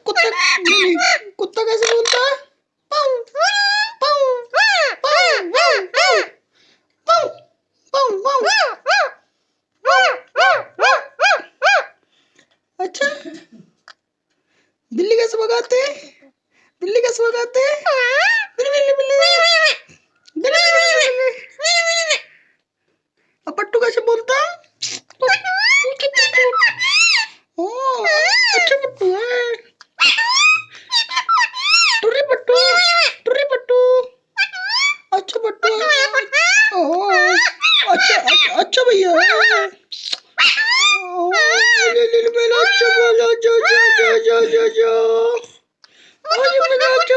कुत्ता नहीं, कुत्ता कैसे बोलता है? पाउ पाउ पाउ पाउ पाउ पाउ। अच्छा, बिल्ली कैसे भगाते हैं? बिल्ली कैसे भगाते हैं? बिल्ली बिल्ली बिल्ली बिल्ली बिल्ली बिल्ली। अब पट्टू कैसे बोलता है? ओह, अच्छा पट्टू है। टुर्री पट्टू, टुर्री पट्टू, अच्छा पट्टू है। ओह, अच्छा अच्छा अच्छा भैया। ओह, ले ले ले मेरा अच्छा बोला, जो जो जो जो जो जो। आज मेरा अच्छा